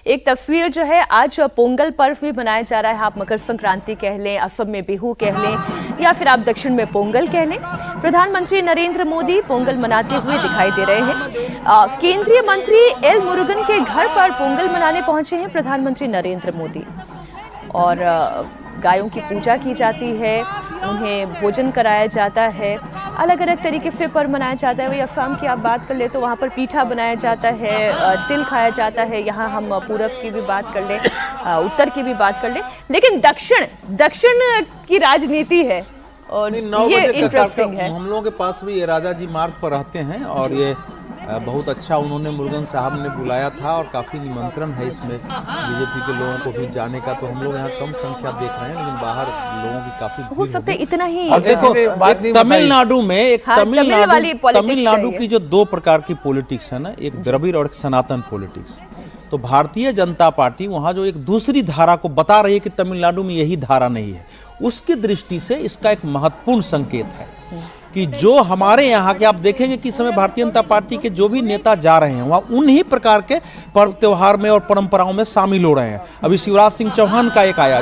एक तस्वीर जो है आज पोंगल पर्व भी मनाया जा रहा है। आप मकर संक्रांति कह लें, असम में बिहू कह लें या फिर आप दक्षिण में पोंगल कह लें। प्रधानमंत्री नरेंद्र मोदी पोंगल मनाते हुए दिखाई दे रहे हैं। केंद्रीय मंत्री एल मुरुगन के घर पर पोंगल मनाने पहुंचे हैं प्रधानमंत्री नरेंद्र मोदी और गायों की पूजा की जाती है, उन्हें भोजन कराया जाता है, अलग अलग तरीके से पर्व मनाया जाता है। वही असम की आप बात कर ले तो वहाँ पर पीठा बनाया जाता है, तिल खाया जाता है। यहाँ हम पूरब की भी बात कर लें, उत्तर की भी बात कर लें, लेकिन दक्षिण की राजनीति है और ये इंटरेस्टिंग है। हम लोगों के पास भी ये राजा जी मार्ग पर रहते हैं और ये बहुत अच्छा उन्होंने मुरुगन साहब ने बुलाया था और काफ़ी निमंत्रण है इसमें बीजेपी के लोगों को भी जाने का। तो हम लोग यहाँ कम संख्या देख रहे हैं, लेकिन बाहर लोगों की काफ़ी हो सकता है इतना ही। और देखो तमिलनाडु में तमिलनाडु की जो दो प्रकार की पॉलिटिक्स है ना, एक द्रविड़ और एक सनातन पॉलिटिक्स। तो भारतीय जनता पार्टी वहाँ जो एक दूसरी धारा को बता रही है कि तमिलनाडु में यही धारा नहीं है, उसकी दृष्टि से इसका एक महत्वपूर्ण संकेत है कि जो हमारे यहाँ के आप देखेंगे कि इस समय भारतीय जनता पार्टी के जो भी नेता जा रहे हैं वहाँ उन्हीं प्रकार के पर्व त्योहार में और परंपराओं में शामिल हो रहे हैं। अभी शिवराज सिंह चौहान का एक आया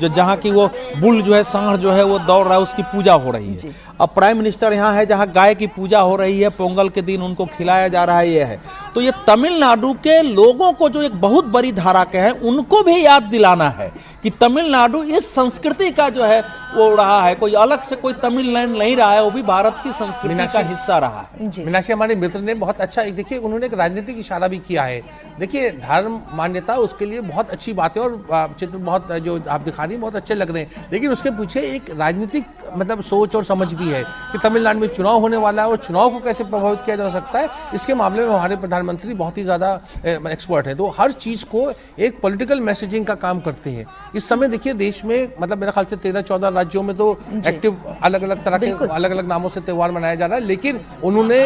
जहाँ की वो बुल जो है, सांड जो है वो दौड़ रहा है, उसकी पूजा हो रही है। अब प्राइम मिनिस्टर यहाँ है जहाँ गाय की पूजा हो रही है, पोंगल के दिन उनको खिलाया जा रहा है। ये है तो ये तमिलनाडु के लोगों को जो एक बहुत बड़ी धारा के हैं उनको भी याद दिलाना है कि तमिलनाडु इस संस्कृति का जो है वो रहा है, कोई अलग से कोई तमिलनाडु नहीं रहा है, वो भी भारत की संस्कृति का हिस्सा रहा है। मीनाक्षी हमारे मित्र ने बहुत अच्छा एक देखिए उन्होंने एक राजनीतिक इशारा भी किया है। देखिए धर्म मान्यता उसके लिए बहुत अच्छी बात है और चित्र बहुत जो आप दिखा रही हैं बहुत अच्छे लग रहे हैं, लेकिन उसके पीछे एक राजनीतिक मतलब सोच और समझ भी है कि तमिलनाडु में चुनाव होने वाला है और चुनाव को कैसे प्रभावित किया जा सकता है। इसके मामले में हमारे प्रधानमंत्री बहुत ही ज़्यादा एक्सपर्ट है, तो हर चीज़ को एक पॉलिटिकल मैसेजिंग का काम करते हैं। इस समय देखिए देश में मतलब मेरे ख्याल से 13-14 राज्यों में तो एक्टिव अलग अलग तरह के अलग अलग नामों से त्यौहार मनाया जा रहा है, लेकिन उन्होंने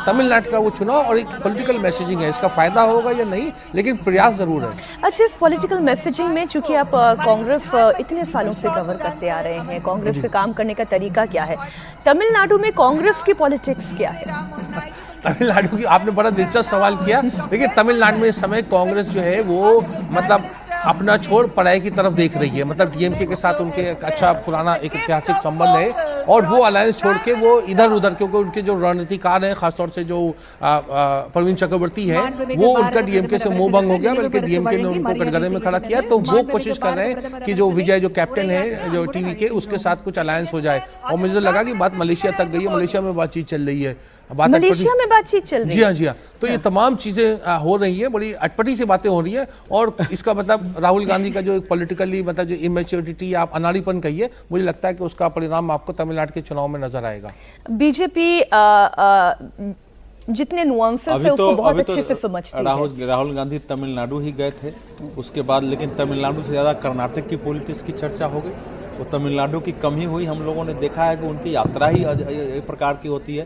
तमिलनाडु का वो चुना और एक पॉलिटिकल मैसेजिंग है। इसका फायदा होगा या नहीं, लेकिन प्रयास जरूर है। अच्छा, इस पॉलिटिकल मैसेजिंग में चूंकि आप कांग्रेस इतने सालों से कवर करते आ रहे हैं, कांग्रेस के काम करने का तरीका क्या है, तमिलनाडु में कांग्रेस की पॉलिटिक्स क्या है? तमिलनाडु की आपने बड़ा दिलचस्प सवाल किया। देखिए तमिलनाडु में इस समय कांग्रेस जो है वो मतलब अपना छोड़ पढ़ाई की तरफ देख रही है। मतलब डीएमके के साथ उनके एक अच्छा पुराना एक ऐतिहासिक संबंध है और वो अलायंस छोड़ के वो इधर उधर, क्योंकि उनके जो रणनीतिकार हैं खासतौर से जो प्रवीण चक्रवर्ती है वो उनका डीएमके से मोह भंग हो गया, बल्कि डीएमके ने उनको कटघरे में खड़ा किया। तो वो कोशिश कर रहे हैं कि जो विजय जो कैप्टन है जो टीवी के, उसके साथ कुछ अलायंस हो जाए। और मुझे लगा कि बात मलेशिया तक गई है, मलेशिया में बातचीत चल रही है। मलेशिया में बातचीत चल रही है? जी हाँ। तो ये तमाम चीजें हो रही है, बड़ी अटपटी सी बातें हो रही है और इसका मतलब राहुल गांधी का जो एक पॉलिटिकली मतलब जो इमेच्योरिटी आप अनाड़ीपन कहिए, मुझे लगता है कि उसका परिणाम आपको तमिलनाडु के चुनाव में नजर आएगा। बीजेपी जितने नुआंसेस है उसको बहुत अच्छे से समझती है। राहुल गांधी तमिलनाडु ही गए थे उसके बाद, लेकिन तमिलनाडु से ज्यादा कर्नाटक की पॉलिटिक्स की चर्चा हो गई। वो तमिलनाडु की कम ही हुई। हम लोगों ने देखा है कि उनकी यात्रा ही एक प्रकार की होती है।